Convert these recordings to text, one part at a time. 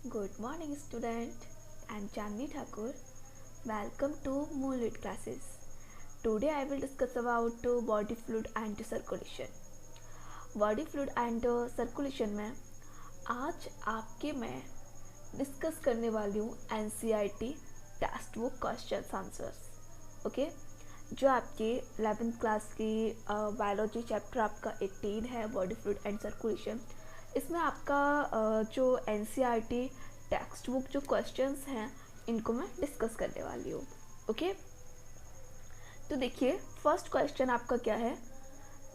Good morning, student. I'm Janvi Thakur. Welcome to Moonlit classes. Today I will discuss about body fluid and circulation. Body fluid and circulation में आज आपके मैं discuss करने वाली हूँ NCERT text book question answers. Okay, जो आपके 11th class की बायोलॉजी चैप्टर आपका 18 है, बॉडी फ्लूइड एंड सर्कुलेशन. इसमें आपका जो NCERT टेक्स्ट बुक जो क्वेश्चंस हैं इनको मैं डिस्कस करने वाली हूँ. ओके, तो देखिए फर्स्ट क्वेश्चन आपका क्या है.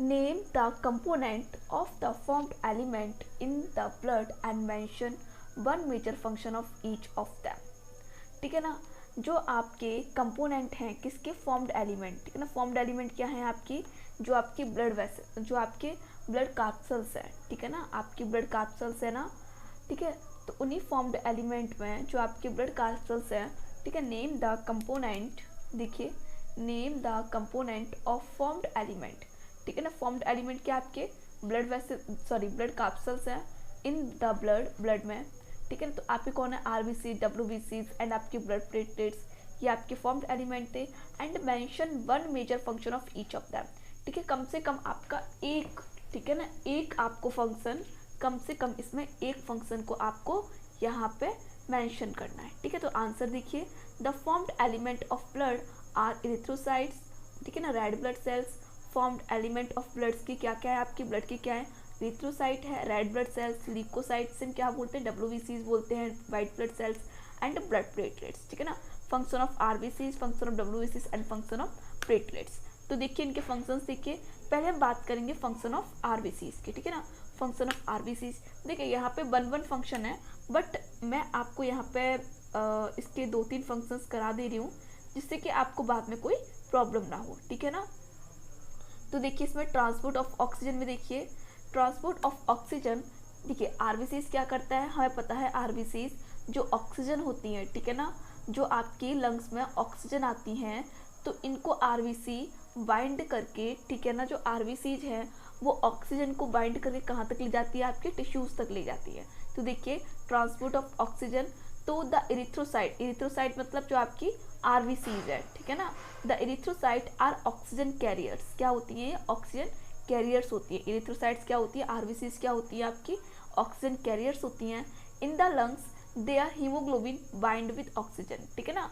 Name the component of the formed element in the blood and mention one major function of each of them. ठीक है ना, जो आपके कंपोनेंट हैं किसके, फॉर्म्ड एलिमेंट. ठीक है ना, फॉर्म्ड एलिमेंट क्या है आपकी, जो आपकी ब्लड वेसल, जो आपके ब्लड कैप्सूल्स है. ठीक है ना, आपकी ब्लड कैप्सूल्स है ना. ठीक है, तो उन्हीं फॉर्म्ड एलिमेंट में जो आपके ब्लड कैप्सूल्स है. ठीक है, नेम द कंपोनेंट. देखिए, name the component of formed element. ठीक है ना, फॉर्म्ड एलिमेंट क्या आपके ब्लड वेसल ब्लड कैप्सूल्स है इन द ब्लड में. ठीक है ना, तो आपके कौन है, आरबीसी, डब्ल्यूबीसीज एंड आपके ब्लड प्लेटलेट्स, ये आपके फॉर्म्ड एलिमेंट थे. And mention one major function of each of them. ठीक है, कम से कम आपका एक, ठीक है ना, एक आपको फंक्शन, कम से कम इसमें एक फंक्शन को आपको यहाँ पे मेंशन करना है. ठीक है, तो आंसर देखिए, the formed element of blood are erythrocytes. ठीक है ना, red blood cells. Formed element of bloods की क्या क्या है, आपकी ब्लड की क्या है, इरिथ्रोसाइट है, रेड ब्लड सेल्स, ल्यूकोसाइट्स हम क्या बोलते हैं, डब्ल्यूबीसीज बोलते हैं, white blood cells and blood platelets. ठीक है ना, function of RBCs, function of डब्ल्यूबीसीज एंड फंक्शन ऑफ प्लेटलेट्स. तो देखिए इनके फंक्शंस देखिए. पहले हम बात करेंगे फंक्शन ऑफ आरबीसीज की. ठीक है ना, फंक्शन ऑफ आरबीसीज देखिए यहाँ पे वन फंक्शन है, बट मैं आपको यहाँ पे इसके 2-3 फंक्शंस करा दे रही हूँ जिससे कि आपको बाद में कोई प्रॉब्लम ना हो. ठीक है ना, तो देखिए इसमें ट्रांसपोर्ट ऑफ ऑक्सीजन में देखिए, ट्रांसपोर्ट ऑफ ऑक्सीजन. देखिए आरबीसीज क्या करता है, हमें पता है आरबीसीज जो ऑक्सीजन होती हैं. ठीक है ना, जो आपकी लंग्स में ऑक्सीजन आती हैं, तो इनको आरबीसी बाइंड करके, ठीक है ना, जो आरबीसीज है वो ऑक्सीजन को बाइंड करके कहाँ तक ले जाती है, आपके टिश्यूज तक ले जाती है. तो देखिए ट्रांसपोर्ट ऑफ ऑक्सीजन, तो द इरिथ्रोसाइट, इरिथ्रोसाइट मतलब जो आपकी आरबीसीज है. ठीक है ना, the erythrocyte are oxygen carriers. क्या होती है, ऑक्सीजन कैरियर्स होती है. इरिथ्रोसाइट्स क्या होती है, आरबीसीज क्या होती है, आपकी ऑक्सीजन कैरियर्स होती हैं. In the lungs they are haemoglobin bind with oxygen. ठीक है ना,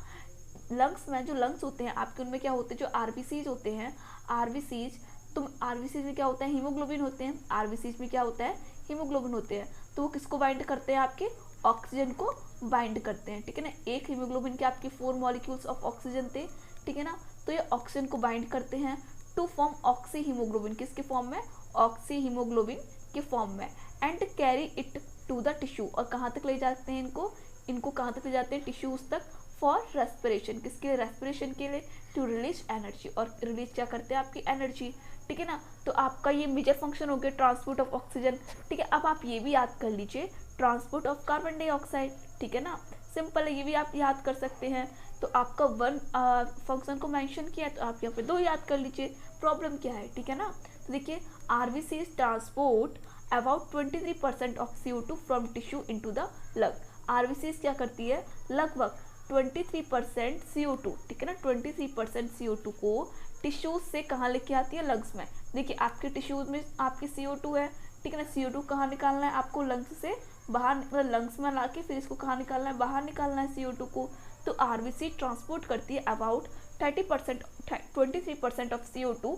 लंग्स में जो लंग्स होते हैं आपके, उनमें क्या होते हैं, जो आरबीसीज होते हैं, आरबीसीज, तो आरबीसीज में क्या होता है, हीमोग्लोबिन होते हैं. आरबीसीज में क्या होता है, हीमोग्लोबिन होते हैं. तो वो किसको बाइंड करते हैं, आपके ऑक्सीजन को बाइंड करते हैं. ठीक है ना, एक हीमोग्लोबिन के आपके 4 मॉलिक्यूल्स ऑफ ऑक्सीजन थे. ठीक है ना, तो ये ऑक्सीजन को बाइंड करते हैं टू फॉर्म ऑक्सी हीमोग्लोबिन. किसके फॉर्म में, ऑक्सी हीमोग्लोबिन के फॉर्म में. And carry it to the tissue, और कहाँ तक ले जाते हैं इनको कहाँ तक ले जाते हैं, टिश्यूज तक. फॉर रेस्पिरेशन, किसके लिए, रेस्पिरेशन के लिए. टू रिलीज एनर्जी, और रिलीज क्या करते हैं, आपकी एनर्जी. ठीक है ना, तो आपका ये मेजर फंक्शन हो गया ट्रांसपोर्ट ऑफ ऑक्सीजन. ठीक है, अब आप ये भी याद कर लीजिए, ट्रांसपोर्ट ऑफ कार्बन डाइऑक्साइड. ठीक है ना, सिंपल है, ये भी आप याद कर सकते हैं. तो आपका वन फंक्शन को मेंशन किया, तो आप यहाँ पे 2 याद कर लीजिए. प्रॉब्लम क्या है, ठीक है ना. तो देखिए RBCs transport about 23% of CO2 from tissue into the lung. RBCs क्या करती है, लगभग 23% CO2, ठीक है ना, 23% CO2 को टिश्यूज से कहाँ लेके आती है, लंग्स में. देखिए आपके टिश्यूज में आपकी CO2 है. ठीक है ना, CO2 कहाँ निकालना है आपको, लंग्स से बाहर, मतलब लंग्स में ला के फिर इसको कहाँ निकालना है, बाहर निकालना है CO2 को. तो आरबीसी ट्रांसपोर्ट करती है अबाउट 23% ऑफ CO2,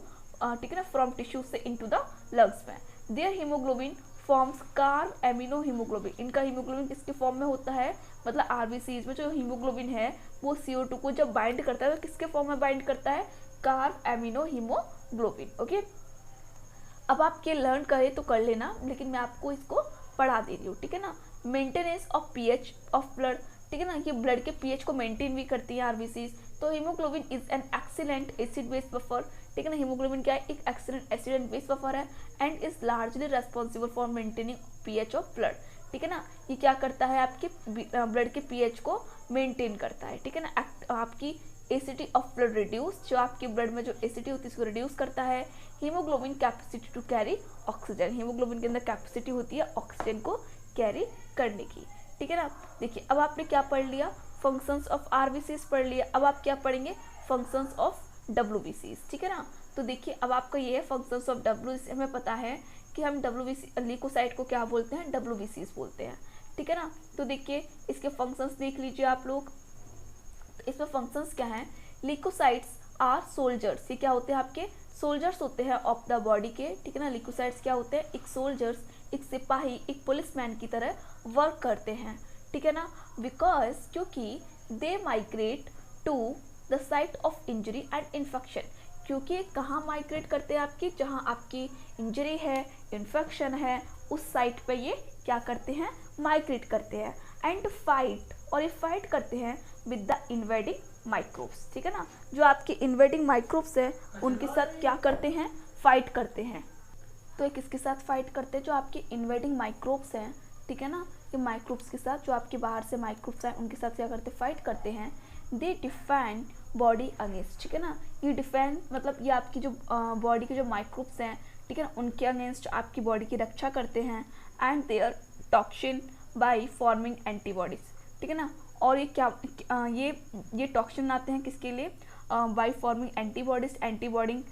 ठीक है ना, फ्रॉम टिश्यू से इनटू द लंग्स में. There haemoglobin forms carb amino haemoglobin. इनका हीमोग्लोबिन किसके फॉर्म में होता है, मतलब आरबीसीज में जो हीमोग्लोबिन है वो CO2 को जब बाइंड करता है तो किसके फॉर्म में बाइंड करता है, कार्ब एमिनो हीमोग्लोबिन. ओके, अब आप ये लर्न करें तो कर लेना, लेकिन मैं आपको इसको पढ़ा दे रही हूँ. ठीक है ना, maintenance of pH of blood. ठीक है ना, ये ब्लड के पीएच को मेंटेन भी करती है आरबीसीज. तो haemoglobin is an excellent acid base buffer. ठीक है ना, हीमोग्लोबिन क्या है, एक excellent acid and base buffer है. And is largely responsible for maintaining pH of blood. ठीक है ना, ये क्या करता है, आपके ब्लड के पीएच को मेंटेन करता है. ठीक है ना, आपकी एसिडिटी ऑफ ब्लड रिड्यूस, जो आपके ब्लड में जो एसिडिटी होती है उसको रिड्यूस करता है. Haemoglobin capacity to carry oxygen, haemoglobin के अंदर कैपेसिटी होती है ऑक्सीजन को कैरी करने की. ठीक है ना। देखिए अब आपने क्या पढ़ लिया, फंक्शंस ऑफ आरबीसीज पढ़ लिया, अब आप क्या पढ़ेंगे, फंक्शंस ऑफ डब्ल्यूबीसीज, ठीक है ना। तो देखिए अब आपका ये है फंक्शंस ऑफ डब्ल्यूबीसी, हमें पता है कि हम डब्ल्यूबीसी ल्यूकोसाइट को क्या बोलते हैं, डब्ल्यूबीसीज बोलते हैं, ठीक है ना। तो देखिए इसके फंक्शंस देख लीजिए आप लोग, तो इसमें फंक्शंस क्या हैं, ल्यूकोसाइट्स आर सोल्जर्स, ये क्या होते हैं, आपके सोल्जर्स होते हैं ऑफ द बॉडी के, ठीक है ना। ल्यूकोसाइट्स क्या होते हैं, एक सोल्जर्स, एक सिपाही, एक पुलिसमैन की तरह वर्क करते हैं, ठीक है ना। बिकॉज क्योंकि they migrate to the site of injury and infection, क्योंकि कहाँ माइग्रेट करते हैं, आपकी जहाँ आपकी इंजरी है, इन्फेक्शन है, उस साइट पे ये क्या करते हैं, माइग्रेट करते हैं। एंड फाइट, और ये फाइट करते हैं विद द इन्वेडिंग माइक्रोब्स, ठीक है ना। जो आपके इन्वेडिंग माइक्रोब्स है उनके साथ क्या करते हैं, फाइट करते हैं। तो ये किसके साथ फाइट करते हैं, जो आपके इन्वेडिंग माइक्रोब्स हैं, ठीक है ना, ये माइक्रोब्स के साथ, जो आपके बाहर से माइक्रोब्स हैं उनके साथ क्या करते हैं, फाइट करते हैं। दे डिफेंड बॉडी अगेंस्ट, ठीक है ना। ये डिफेंड मतलब ये आपकी जो बॉडी के जो माइक्रोब्स हैं, ठीक है ना, उनके अगेंस्ट आपकी बॉडी की रक्षा करते हैं। And their toxin by forming antibodies, ठीक है ना। और ये क्या ये टॉक्सिन आते हैं किसके लिए, बाय फॉर्मिंग एंटीबॉडीज, एंटीबॉडीज़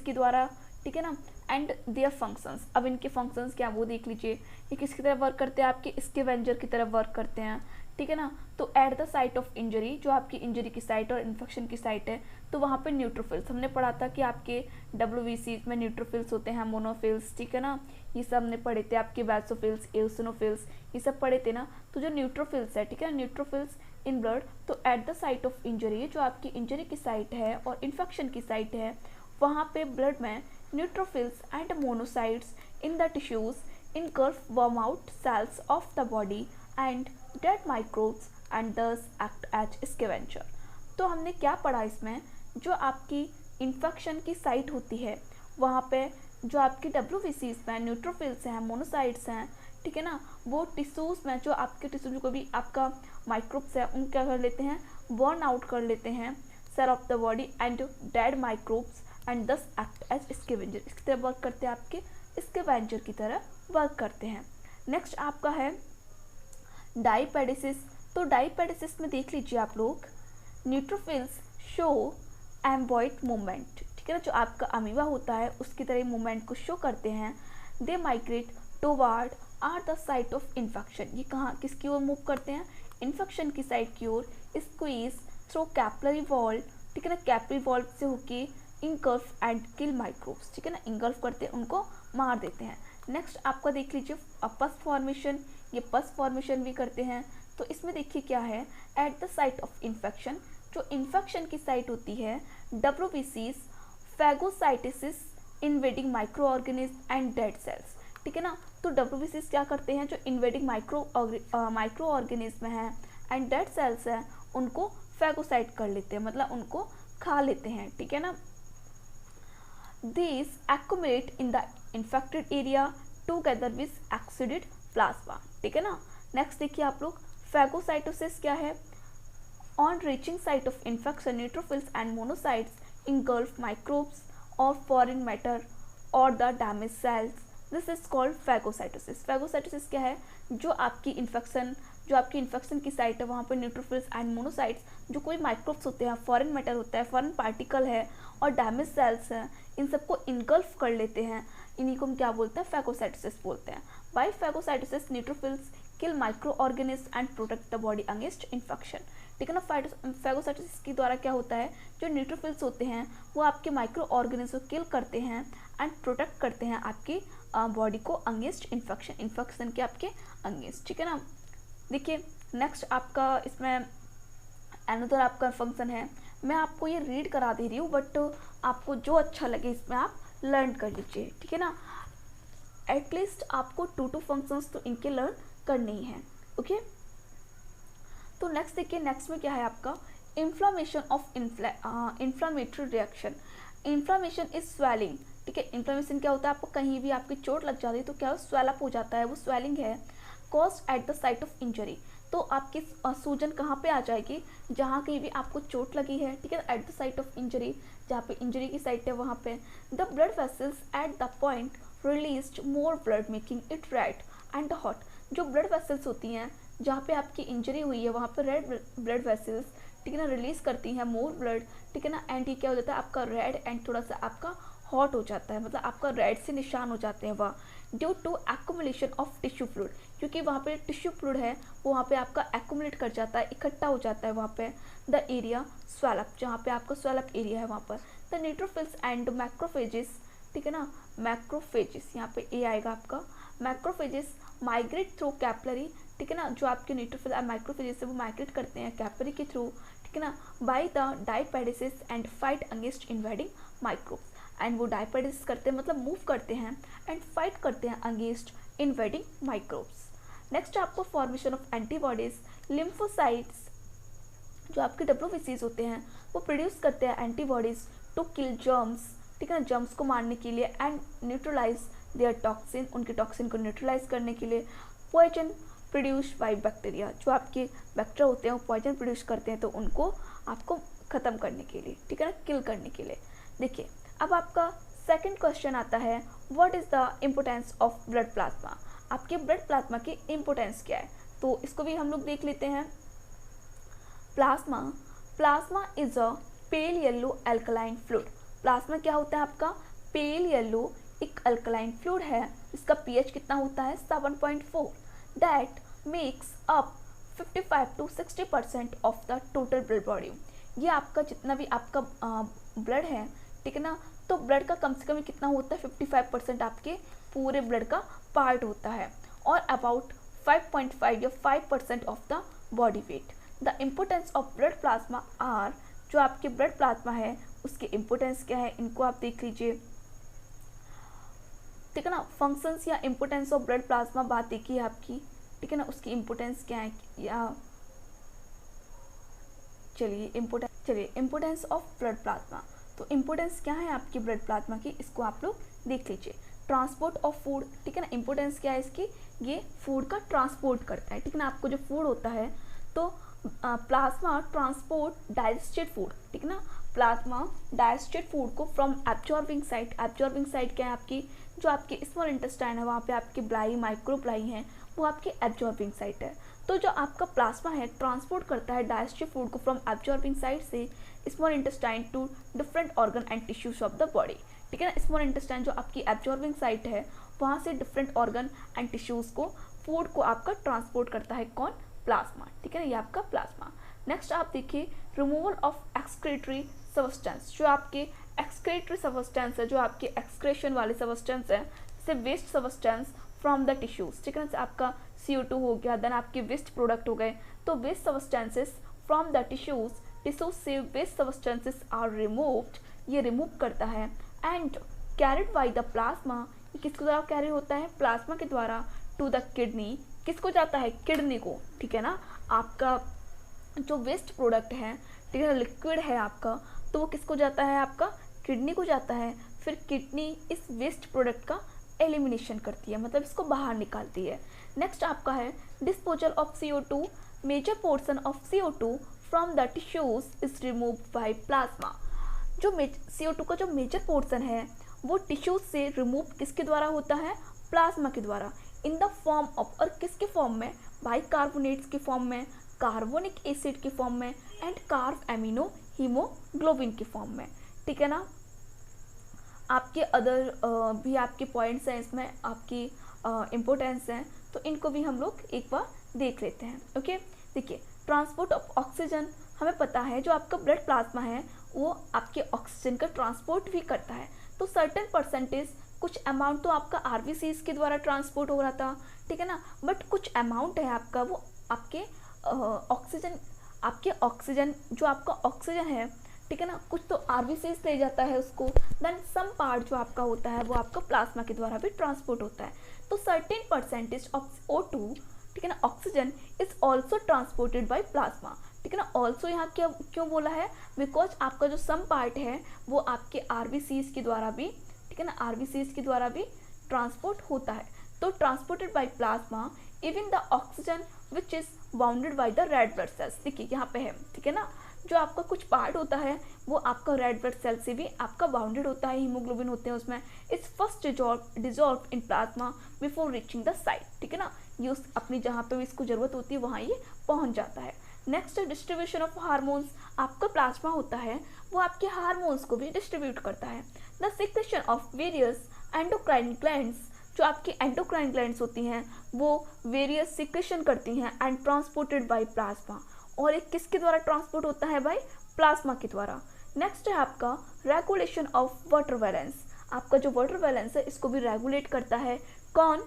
के द्वारा, ठीक है ना। एंड देयर फंक्शंस, अब इनके फंक्शंस क्या वो देख लीजिए, ये किसकी तरह वर्क करते हैं, आपके स्कैवेंजर की तरह वर्क करते हैं, ठीक है ना। तो eight the site of injury, जो आपकी इंजरी की साइट और इन्फेक्शन की साइट है, तो वहाँ पे न्यूट्रोफिल्स, हमने पढ़ा था कि आपके डब्ल्यूबीसी में न्यूट्रोफिल्स होते हैं, मोनोफिल्स, ठीक है ना, ये सब हमने पढ़े थे, आपके बैसोफिल्स, एओसिनोफिल्स, ये सब पढ़े थे ना। तो जो न्यूट्रोफिल्स है, ठीक है, न्यूट्रोफिल्स इन ब्लड, तो eight the site of injury, जो आपकी इंजरी की साइट है और इन्फेक्शन की साइट है, वहाँ पे ब्लड में neutrophils and monocytes in the tissues engulf worm out cells of the body and dead microbes and thus act as scavenger। तो हमने क्या पढ़ा इसमें, जो आपकी इन्फेक्शन की साइट होती है वहाँ पे जो आपकी डब्ल्यूबीसीज में न्यूट्रोफिल्स हैं, मोनोसाइट्स हैं, ठीक है ना, वो टिश्यूज़ में जो आपके टिश्यू को भी आपका माइक्रोब्स है उन क्या कर लेते हैं, बर्न आउट कर लेते हैं cell of the body and dead microbes and thus act as scavenger, इसकी तरह वर्क करते हैं, आपके स्कैवेंजर की तरह वर्क करते हैं। नेक्स्ट आपका है डाईपेडिसिस। तो डाईपेडिसिस में देख लीजिए आप लोग, न्यूट्रोफिल्स शो एम्बॉइड मूवमेंट, ठीक है ना, जो आपका अमीबा होता है उसकी तरह मूवमेंट को शो करते हैं। They migrate toward are the site of infection, ये कहाँ किसकी ओर मूव करते हैं, इन्फेक्शन की साइड की ओर। स्क्वीज थ्रू कैपिलरी वॉल, ठीक है ना, कैपिलरी वॉल से होके इंगल्फ एंड किल माइक्रोब्स, ठीक है ना, इंगल्फ करते हैं, उनको मार देते हैं। नेक्स्ट आपका देख लीजिए पस फॉर्मेशन, ये पस फॉर्मेशन भी करते हैं। तो इसमें देखिए क्या है, at the site of infection, जो इन्फेक्शन की साइट होती है, डब्ल्यूबीसीज phagocytosis invading micro organism and dead cells, ठीक है ना। तो डब्ल्यूबीसीज क्या करते हैं, जो इन्वेडिंग माइक्रो ऑर्गेनिज्म है एंड डेड सेल्स हैं उनको फैगोसाइट कर लेते हैं, मतलब उनको खा लेते हैं, ठीक है ना। These accumulate in the infected area together with exuded plasma, ठीक है ना। नेक्स्ट देखिए आप लोग, फैगोसाइटोसिस क्या है, on reaching site of infection neutrophils and monocytes engulf microbes और फॉरेन मैटर और the damage cells, this is called phagocytosis. Phagocytosis क्या है, जो आपकी इन्फेक्शन की साइट है वहाँ पर न्यूट्रोफिल्स एंड मोनोसाइट्स, जो कोई माइक्रोब्स होते हैं, फॉरेन मैटर होता है, फॉरेन पार्टिकल है और डैमेज सेल्स हैं, इन सबको इनगल्फ कर लेते हैं, इन्हीं को हम क्या बोलते हैं, फैगोसाइटोसिस बोलते हैं। By phagocytosis neutrophils kill micro organism and protect the body against infection, ठीक है ना। फैगोसाइटोसिस के द्वारा क्या होता है, जो न्यूट्रोफिल्स होते हैं वो आपके माइक्रो ऑर्गेनिज्म को किल करते हैं एंड प्रोटेक्ट करते हैं आपकी बॉडी को अगेंस्ट इन्फेक्शन के आपके अगेंस्ट, ठीक है ना। देखिए नेक्स्ट आपका इसमें अनदर आपका फंक्शन है, मैं आपको ये रीड करा दे रही हूँ बट आपको जो अच्छा लगे इसमें आप लर्न कर लीजिए, ठीक है ना। एटलीस्ट आपको 2 फंक्शंस तो इनके लर्न करने ही हैं, ओके। तो नेक्स्ट देखिए, नेक्स्ट में क्या है आपका, inflammation of inflammatory reaction. Inflammation is swelling, ठीक है। इन्फ्लामेशन क्या होता है, आपको कहीं भी आपकी चोट लग जाती है तो क्या हो, स्वेलअप हो जाता है, वो स्वेलिंग है। Cause eight the site of injury, तो आपकी सूजन कहाँ पे आ जाएगी, जहाँ कहीं भी आपको चोट लगी है, ठीक है, at the site of injury, जहाँ पे इंजरी की साइट है वहाँ पे। The blood vessels at the point released more blood making it red and hot, जो ब्लड वेसल्स होती हैं जहाँ पे आपकी इंजरी हुई है वहाँ पे रेड ब्लड वेसल्स, ठीक है ना, रिलीज़ करती हैं मोर ब्लड, ठीक है ना, एंड ये क्या हो जाता है आपका रेड एंड थोड़ा सा आपका हॉट हो जाता है, मतलब आपका रेड से निशान हो जाते हैं वह due to accumulation of tissue fluid, क्योंकि वहाँ पे टिश्यू फ्लूइड है वो वहाँ पे आपका एक्यूमुलेट कर जाता है, इकट्ठा हो जाता है वहाँ पे। द एरिया स्वेलअप, जहाँ पे आपका स्वेलअप एरिया है वहाँ पर। द न्यूट्रोफिल्स एंड मैक्रोफेजेस, ठीक है ना, मैक्रोफेजेस यहाँ पे ए आएगा आपका। मैक्रोफेजेस माइग्रेट थ्रू कैपिलरी, ठीक है ना, जो आपके न्यूट्रोफिल और मैक्रोफेजेस है वो माइग्रेट करते हैं कैपिलरी के थ्रू, ठीक है ना, by the diapedesis and fight against invading microbes, and वो डायपेडेसिस करते हैं मतलब मूव करते हैं एंड फाइट करते हैं अगेंस्ट इन्वेडिंग माइक्रोब्स। नेक्स्ट आपको फॉर्मेशन ऑफ एंटीबॉडीज, लिम्फोसाइट्स जो आपके डब्ल्यूबीसीज होते हैं वो प्रोड्यूस करते हैं एंटीबॉडीज टू किल जर्म्स, ठीक है ना, जर्म्स को मारने के लिए, एंड न्यूट्रलाइज देयर टॉक्सिन, उनके टॉक्सिन को न्यूट्रलाइज करने के लिए। पॉइजन प्रोड्यूस बाय बैक्टीरिया, जो आपके बैक्टीरिया होते हैं वो पॉइजन प्रोड्यूस करते हैं तो उनको आपको ख़त्म करने के लिए, ठीक है ना, किल करने के लिए। देखिए अब आपका सेकंड क्वेश्चन आता है, what is the importance of blood plasma, आपके ब्लड प्लाज्मा की इम्पोर्टेंस क्या है, तो इसको भी हम लोग देख लेते हैं। Plasma is a pale yellow alkaline fluid, plasma क्या होता है आपका, पेल येलो एक अल्कलाइन फ्लूइड है, इसका पीएच कितना होता है 7.4, that makes up 55 to 60% of the total blood volume. ये आपका जितना भी आपका ब्लड है, ठीक है ना, तो ब्लड का कम से कम कितना होता है 55% आपके पूरे ब्लड का पार्ट होता है, और अबाउट 5.5 या 5% of the body weight. The importance of blood plasma are, जो आपके ब्लड प्लाज्मा है उसकी इम्पोर्टेंस क्या है, इनको आप देख लीजिए, ठीक है ना। फंक्शंस या इम्पोर्टेंस ऑफ ब्लड प्लाज्मा बात देखिए आपकी, ठीक है ना, उसकी इम्पोर्टेंस क्या है, या चलिए इम्पोर्टेंस ऑफ ब्लड प्लाज्मा, तो इम्पोर्टेंस क्या है आपकी ब्लड प्लाज्मा की, इसको आप लोग देख लीजिए। ट्रांसपोर्ट ऑफ फूड, ठीक है ना, इम्पोर्टेंस क्या है इसकी, ये फूड का ट्रांसपोर्ट करता है, ठीक है ना, आपको जो फूड होता है तो प्लाज्मा ट्रांसपोर्ट डाइजेस्टेड फूड, ठीक है ना, प्लाज्मा डाइजेस्टेड फूड को from absorbing site, absorbing site क्या है आपकी, जो आपकी स्मॉल इंटेस्टाइन है वहाँ पे आपकी ब्लाई माइक्रो ब्लाई है वो आपकी एब्जॉर्बिंग साइट है। तो जो आपका प्लाज्मा है ट्रांसपोर्ट करता है डाइजेस्टिव फूड को फ्रॉम एब्जॉर्बिंग साइट से small intestine to different organ and tissues of the body, ठीक है ना, स्मॉल इंटेस्टाइन जो आपकी एब्जॉर्बिंग साइट है वहाँ से डिफरेंट ऑर्गन एंड टिश्यूज को फूड को आपका ट्रांसपोर्ट करता है कौन, प्लाज्मा, ठीक है ना, ये आपका प्लाज्मा। नेक्स्ट आप देखिए रिमूवल ऑफ एक्सक्रीटरी सबस्टेंस, जो आपके एक्सक्रीटरी सबस्टेंस है, जो आपके एक्सक्रेशन वाले सबस्टेंस है, जैसे waste substance from the tissues, ठीक है ना, आपका CO2 हो गया, देन आपके वेस्ट प्रोडक्ट हो गए, तो waste substances from the tissues से वेस्ट सबस्टेंसेस आर रिमूव्ड, ये रिमूव करता है, and carried by the plasma, ये किसके द्वारा कैरी होता है, प्लाज्मा के द्वारा, टू द किडनी, किसको जाता है, किडनी को, ठीक है ना, आपका जो वेस्ट प्रोडक्ट है, ठीक है, लिक्विड है आपका, तो वो किसको जाता है, आपका किडनी को जाता है, फिर किडनी इस वेस्ट प्रोडक्ट का एलिमिनेशन करती है, मतलब इसको बाहर निकालती है। नेक्स्ट आपका है disposal of CO2, major portion of CO2 from the tissues is removed by plasma, जो CO2 का जो मेजर पोर्शन है वो टिश्यूज से रिमूव किसके द्वारा होता है, प्लाज्मा के द्वारा, इन द फॉर्म ऑफ, और किसके फॉर्म में, बाइकार्बोनेट्स के फॉर्म में, कार्बोनिक एसिड के फॉर्म में, एंड कार्ब एमिनो हीमोग्लोबिन के फॉर्म में, ठीक है ना। आपके अदर भी आपके पॉइंट्स हैं इसमें, आपकी इम्पोर्टेंस हैं, तो इनको भी हम लोग एक बार देख लेते हैं। ओके, देखिए ट्रांसपोर्ट ऑफ ऑक्सीजन, हमें पता है जो आपका ब्लड प्लाज्मा है वो आपके ऑक्सीजन का ट्रांसपोर्ट भी करता है, तो सर्टेन परसेंटेज, कुछ अमाउंट तो आपका RBCs के द्वारा ट्रांसपोर्ट हो रहा था, ठीक है ना, बट कुछ अमाउंट है आपका वो आपके ऑक्सीजन जो आपका ऑक्सीजन है, ठीक है ना, कुछ तो RBCs ले जाता है उसको, देन सम पार्ट जो आपका होता है वो आपका प्लाज्मा के द्वारा भी ट्रांसपोर्ट होता है, तो सर्टेन परसेंटेज ऑफ O2, ठीक है ना, oxygen is also transported by plasma, ठीक है ना, ऑल्सो यहाँ क्या क्यों बोला है, बिकॉज आपका जो सम पार्ट है वो आपके RBCs के द्वारा भी, ठीक है ना, RBCs के द्वारा भी ट्रांसपोर्ट होता है, तो transported by plasma even the oxygen which is bounded by the red blood sales, देखिए यहाँ पे है, ठीक है ना, जो आपका कुछ पार्ट होता है वो आपका रेड ब्लड सेल से भी आपका बाउंडेड होता है, हीमोग्लोबिन होते हैं उसमें, it's first dissolve in plasma before reaching the site, ठीक है ना, ये उस अपनी जहाँ पे भी इसको ज़रूरत होती है वहाँ ये पहुँच जाता है। नेक्स्ट है डिस्ट्रीब्यूशन ऑफ हार्मोन्स। आपका प्लाज्मा होता है वो आपके हार्मोन्स को भी डिस्ट्रीब्यूट करता है। The secretion of various endocrine glands, जो आपकी एंडोक्राइन ग्लैंड्स होती हैं वो वेरियस सिक्रेशन करती हैं एंड ट्रांसपोर्टेड बाय प्लाज्मा, और एक किसके द्वारा ट्रांसपोर्ट होता है भाई, प्लाज्मा के द्वारा। नेक्स्ट है आपका रेगुलेशन ऑफ वाटर बैलेंस। आपका जो वाटर बैलेंस है इसको भी रेगुलेट करता है कौन,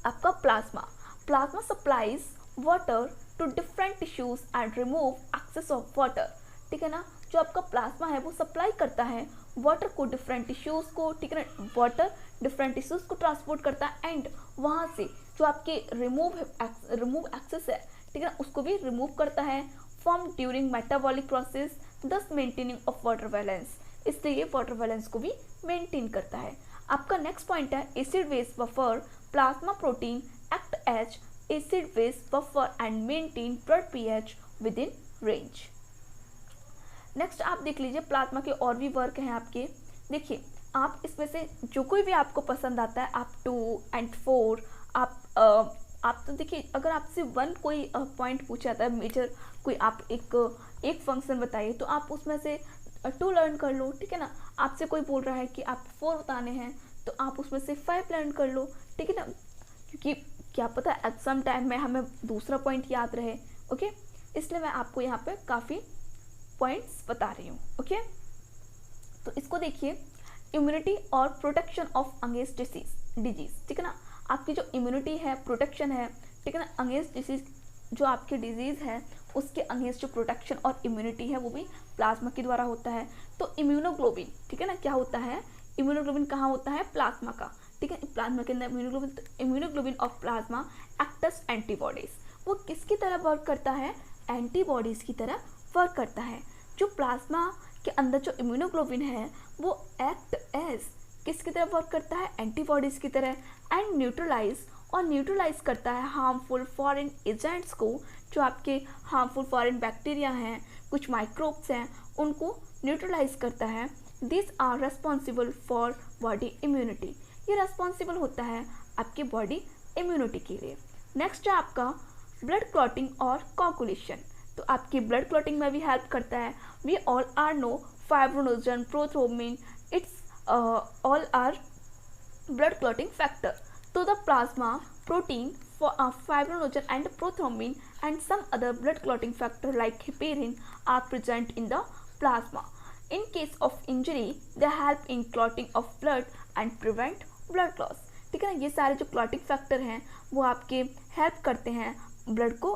आपका plasma. Plasma supplies water to different tissues and remove excess of water, ठीक है ना। जो आपका प्लाज्मा है वो सप्लाई करता है वाटर को डिफरेंट टिश्यूज को, ठीक है ना। वाटर डिफरेंट टिश्यूज को ट्रांसपोर्ट करता है एंड वहाँ से जो आपके रिमूव एक्सेस है, ठीक है ना, उसको भी रिमूव करता है फ्रॉम ड्यूरिंग मेटाबॉलिक प्रोसेस, दस मेंटेनिंग ऑफ वाटर बैलेंस। इसलिए ये वाटर बैलेंस को भी मेंटेन करता है। आपका नेक्स्ट पॉइंट है acid base buffer. Plasma protein act as acid base buffer and maintain blood pH within range. Next आप देख लीजिए प्लाज्मा के और भी वर्क हैं आपके। देखिए आप इसमें से जो कोई भी आपको पसंद आता है, आप 2 and 4 आप तो देखिए अगर आपसे कोई पॉइंट पूछा जाता है मेजर, कोई आप एक फंक्शन बताइए तो आप उसमें से 2 लर्न कर लो, ठीक है ना। आपसे कोई बोल रहा है कि आप 4 बताने हैं तो आप उसमें से 5 लर्न कर लो, ठीक है ना, क्योंकि क्या पता एग्जाम टाइम में हमें दूसरा पॉइंट याद रहे। ओके, इसलिए मैं आपको यहाँ पे काफ़ी पॉइंट्स बता रही हूँ। ओके, तो इसको देखिए, इम्यूनिटी और प्रोटेक्शन ऑफ अगेंस्ट डिजीज, ठीक है ना। आपकी जो इम्यूनिटी है, प्रोटेक्शन है, ठीक है ना, अगेंस्ट डिजीज, जो आपकी डिजीज़ है उसके अगेंस्ट जो प्रोटेक्शन और इम्यूनिटी है वो भी प्लाज्मा के द्वारा होता है। तो इम्यूनोग्लोबिन, ठीक है ना, क्या होता है, इम्यूनोग्लोबिन कहाँ होता है, प्लाज्मा का, ठीक है, प्लाज्मा के अंदर इम्यूनोग्लोबिन। तो immunoglobin of plasma act as antibodies, वो किसकी तरह वर्क करता है, एंटीबॉडीज़ की तरह वर्क करता है। जो प्लाज्मा के अंदर जो इम्यूनोग्लोबिन है वो एक्ट एज किसकी तरह वर्क करता है, एंटीबॉडीज़ की तरह, एंड न्यूट्रलाइज करता है हार्मफुल फॉरेन एजेंट्स को। जो आपके हार्मफुल फॉरेन बैक्टीरिया हैं, कुछ माइक्रोब्स हैं, उनको न्यूट्रलाइज करता है। This are responsible for body immunity, ये रेस्पॉन्सिबल होता है आपकी बॉडी इम्यूनिटी के लिए। नेक्स्ट है आपका ब्लड क्लॉटिंग और कोगुलेशन, तो आपकी ब्लड क्लॉटिंग में भी हेल्प करता है। We all are know fibrinogen, prothrombin, it's all are blood clotting factor. तो the plasma protein for fibrinogen and prothrombin and some other blood clotting factor like heparin are present in the plasma. In case of injury, they help in clotting of blood and prevent blood loss. ठीक है ना, ये सारे जो clotting factor हैं वो आपके help करते हैं ब्लड को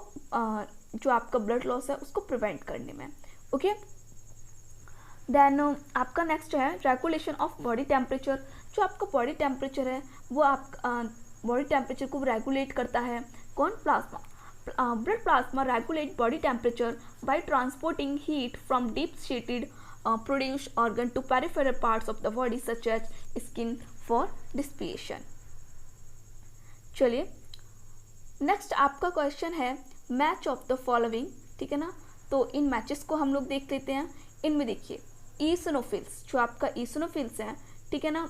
जो आपका ब्लड लॉस है उसको प्रिवेंट करने में। ओके, देन आपका नेक्स्ट है रेगुलेशन ऑफ बॉडी टेम्परेचर। जो आपका बॉडी टेम्परेचर है वो आप बॉडी टेम्परेचर को रेगुलेट करता है कौन, plasma. Blood plasma regulate body temperature by transporting heat from deep seated produce organ to peripheral parts of the body such as skin for dissipation. चलिए नेक्स्ट आपका question है मैच ऑफ द फॉलोइंग, ठीक है ना। तो इन matches को हम लोग देख लेते हैं। इनमें देखिए ईसोनोफिल्स, जो आपका ईसोनोफिल्स है, ठीक है ना,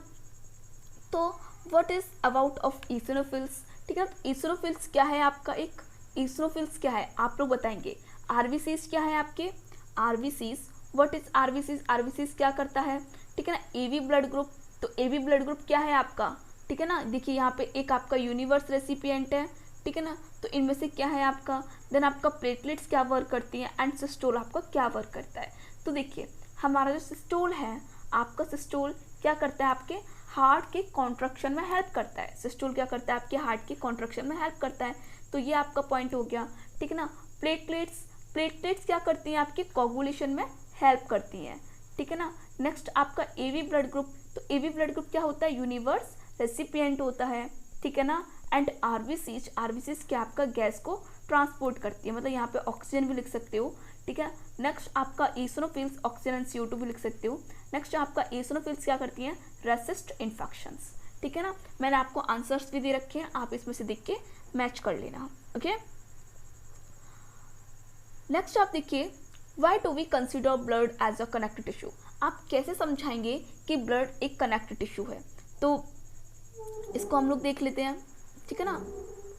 तो व्हाट इज अबाउट ऑफ ईसोनोफिल्स, ठीक है। ईसोनोफिल्स क्या है आपका, एक ईसोनोफिल्स क्या है आप लोग बताएंगे। आरबीसीज क्या है आपके, RBCs, what is RBCs, RBCs क्या करता है, ठीक है ना, एबी ब्लड ग्रुप। तो एबी ब्लड ग्रुप क्या है आपका, ठीक है ना, देखिए यहाँ पे एक आपका यूनिवर्स रेसिपिएंट है, ठीक है ना, तो इनमें से क्या है आपका, देन आपका प्लेटलेट्स क्या वर्क करती हैं एंड सिस्टोल आपका क्या वर्क करता है। तो देखिए हमारा जो सिस्टोल है, आपका सिस्टोल क्या करता है, आपके हार्ट के कॉन्ट्रक्शन में हेल्प करता है। सिस्टोल क्या करता है, आपके हार्ट के कॉन्ट्रक्शन में हेल्प करता है। तो ये आपका पॉइंट हो गया, ठीक है ना। प्लेटलेट्स क्या करती हैं, आपके कोगुलेशन में हेल्प करती हैं, ठीक है ना। नेक्स्ट आपका एबी ब्लड ग्रुप, तो एबी ब्लड ग्रुप क्या होता है, यूनिवर्स रेसिपिएंट होता है, ठीक है ना। एंड आरबीसीज क्या आपका गैस को ट्रांसपोर्ट करती है, मतलब यहाँ पे ऑक्सीजन भी लिख सकते हो, ठीक है। नेक्स्ट आपका ईसोनोफिल्स ऑक्सीजन एंड CO2 भी लिख सकते हो। नेक्स्ट आपका ईसोनोफिल्स क्या करती हैं, रेसिस्ट इन्फेक्शंस, ठीक है ना। मैंने आपको आंसर्स भी दे रखे हैं, आप इसमें से देख के मैच कर लेना। ओके, नेक्स्ट आप देखिए why do we consider blood as a connective tissue. आप कैसे समझाएंगे कि ब्लड एक कनेक्टिव टिश्यू है, तो इसको हम लोग देख लेते हैं, ठीक है ना।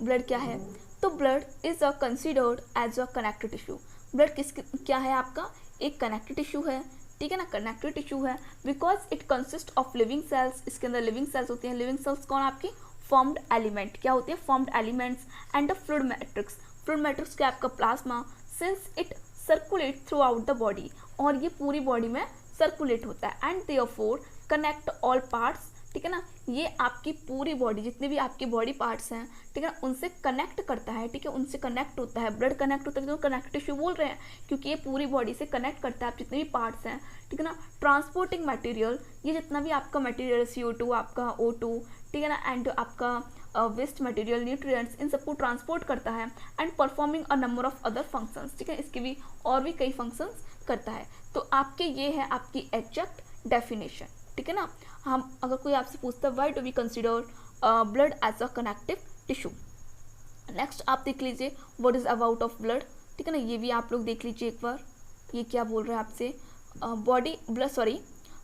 ब्लड क्या है? तो blood is a considered as a connective tissue. Blood क्या है आपका? एक कनेक्टिव टिश्यू है, ठीक है ना, कनेक्टिव टिश्यू है because it consist of living cells. इसके अंदर लिविंग सेल्स होती हैं। लिविंग सेल्स कौन? आपकी फॉर्म्ड एलिमेंट। क्या होती है? Formed elements and the fluid matrix. Fluid matrix क्या? आपका plasma, since it circulate through out the body, और ये पूरी बॉडी में सर्कुलेट होता है, and therefore connect all parts, ठीक है ना, ये आपकी पूरी बॉडी, जितने भी आपके बॉडी पार्ट्स हैं, ठीक है ना, उनसे कनेक्ट करता है, ठीक है, उनसे कनेक्ट होता है। ब्लड कनेक्ट होता है तो कनेक्टिव टिश्यू बोल रहे हैं, क्योंकि ये पूरी बॉडी से कनेक्ट करता है आप जितने भी पार्ट्स हैं, ठीक है ना। ट्रांसपोर्टिंग मटेरियल, ये जितना भी आपका मटेरियल CO2, आपका O2, ठीक है ना, एंड आपका वेस्ट मटेरियल, न्यूट्रिएंट्स, इन सबको ट्रांसपोर्ट करता है, and performing a number of other functions, ठीक है, इसके भी और भी कई फंक्शंस करता है। तो आपके ये है आपकी एग्जैक्ट डेफिनेशन, ठीक है ना। हम अगर कोई आपसे पूछता है why do we consider blood as a connective tissue. Next आप देख लीजिए what is about of blood, ठीक है ना, ये भी आप लोग देख लीजिए एक बार, ये क्या बोल रहे हैं आपसे।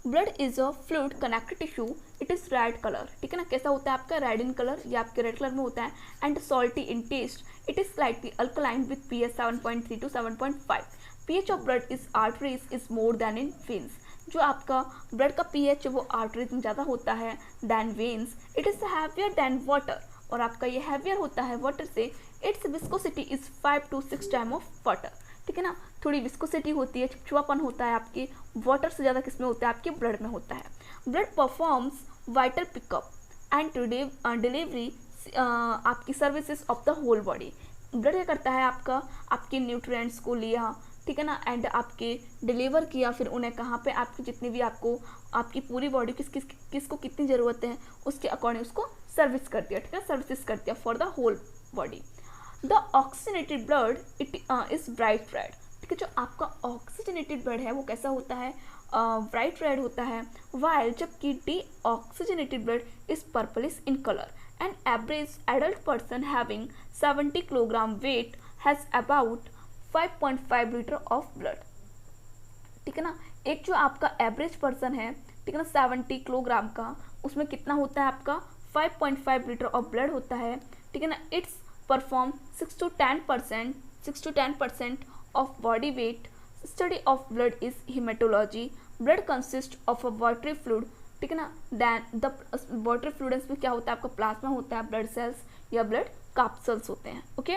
Blood is a fluid connective tissue, it is red colour, ठीक है ना, कैसा होता है आपका? रेड इन कलर, ये आपके रेड कलर में होता है, and salty in taste, it is slightly alkaline with pH 7.3 to 7.5। pH of blood is arteries is more than in veins. जो आपका ब्लड का pH वो आर्टरीज में ज़्यादा होता है than veins. It is heavier than water, और आपका ये हैवियर होता है वाटर से। Its viscosity is 5 to 6 time of water, ठीक है ना, थोड़ी विस्कोसिटी होती है, चिपचिपापन होता है आपके वाटर से ज़्यादा किस में होता है? आपके ब्लड में होता है। Blood performs vital pickup and delivery आपकी services of the whole body. Blood क्या करता है आपका? आपके न्यूट्रिएंट्स को लिया, ठीक है ना, एंड आपके डिलीवर किया, फिर उन्हें कहाँ पे आपकी जितनी भी आपको आपकी पूरी बॉडी किसको कितनी ज़रूरत है उसके अकॉर्डिंग उसको सर्विस कर दिया, ठीक है, सर्विसेज कर दिया for the whole body. The oxygenated blood it is bright red, ठीक है, जो आपका ऑक्सीजनेटेड ब्लड है वो कैसा होता है? ब्राइट रेड होता है, वाइल जबकि D oxygenated blood is purplish in colour. An average adult person having 70 kilogram weight has about 5.5 litre of blood, ठीक है ना। एक जो आपका एवरेज पर्सन है, ठीक है ना, 70 किलोग्राम का, उसमें कितना होता है आपका? 5.5 लीटर ऑफ ब्लड होता है, ठीक है ना। It's perform 6 to 10% of body weight. Study of blood is haematology. Blood consist of a watery fluid, ठीक है ना, दैन द वाटरी फ्लूइड्स में क्या होता है आपका? प्लाज्मा होता है, ब्लड सेल्स या ब्लड कैप्सूल्स होते हैं, ओके।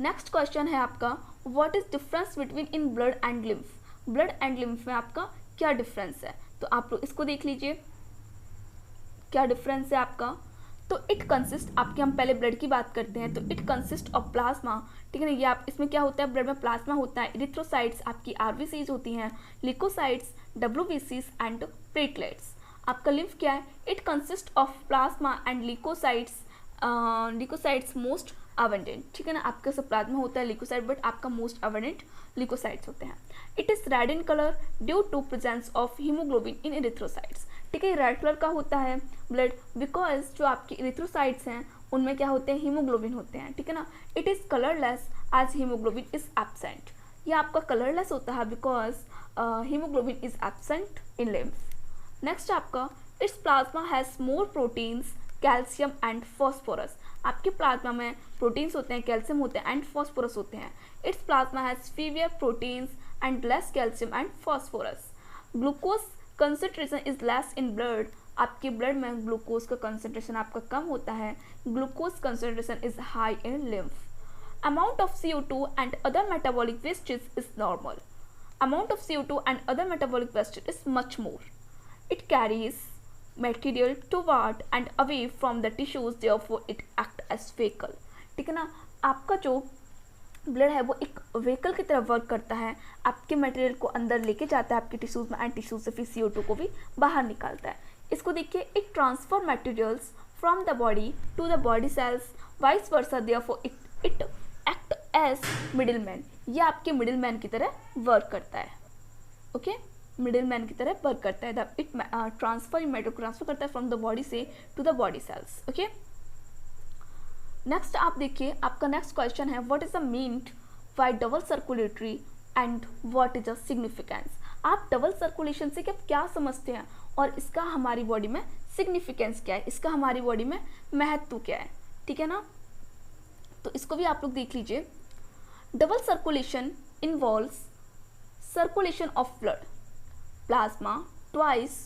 नेक्स्ट क्वेश्चन है आपका what is difference between in blood and lymph. Blood and lymph में आपका क्या डिफरेंस है? तो आप लोग इसको देख लीजिए, क्या डिफरेंस है आपका। तो इट कंसिस्ट, आपके हम पहले ब्लड की बात करते हैं, तो इट कंसिस्ट ऑफ प्लाज्मा, ठीक है ना, ये आप इसमें क्या होता है? ब्लड में प्लाज्मा होता है, इरिथ्रोसाइट्स आपकी RBCs होती हैं, लिकोसाइट्स WBCs एंड प्लेटलेट्स। आपका लिम्फ क्या है? It consist of plasma and leucocytes most abundant, ठीक है ना, आपका सब प्लाज्मा होता है, लिकोसाइट, बट आपका मोस्ट अवेंडेंट लिकोसाइट्स होते हैं। It is red in colour due to presence of haemoglobin in erythrocytes, ठीक है, रेड कलर का होता है ब्लड बिकॉज जो आपके इरिथ्रोसाइट्स हैं उनमें क्या होते हैं? हीमोग्लोबिन होते हैं, ठीक है ना। It is colourless as haemoglobin is absent, ये आपका कलरलेस होता है because haemoglobin is absent in lymph. Next आपका its plasma has more proteins, calcium and phosphorus. आपके प्लाज्मा में प्रोटीन्स होते हैं, कैल्शियम होते हैं एंड फॉस्फोरस होते हैं। Its plasma has fewer proteins and less calcium and phosphorus. Glucose concentration is less in blood, आपके ब्लड में ग्लूकोज का कंसंट्रेशन आपका कम होता है। Glucose concentration is high in lymph. Amount of CO2 and other metabolic wastage is normal. Amount of CO2 and other metabolic wastage is much more. It carries material toward and away from the tissues, therefore it act as vehicle, ठीक है ना। आपका जो blood है वो एक vehicle की तरह वर्क करता है, आपके मटेरियल को अंदर लेके जाता है आपके टिश्यूज में, एंड टिश्यूज से फिर CO2 को भी बाहर निकालता है। इसको देखिए, it transfer materials from the body to the body cells, vice versa, therefore it act as middle man, ये आपके मिडिल मैन की तरह वर्क करता है, ओके, मिडिल मैन की तरह वर्क करता है। इट ट्रांसफर करता है फ्रॉम द बॉडी से to the body cells, okay. Next आप देखिए, आपका नेक्स्ट क्वेश्चन है what is the meant by double circulatory and what is the significance. आप डबल सर्कुलेशन से क्या समझते हैं और इसका हमारी बॉडी में सिग्निफिकेंस क्या है, इसका हमारी बॉडी में महत्व क्या है, ठीक है ना। तो इसको भी आप लोग देख लीजिए। Double circulation involves circulation of blood plasma twice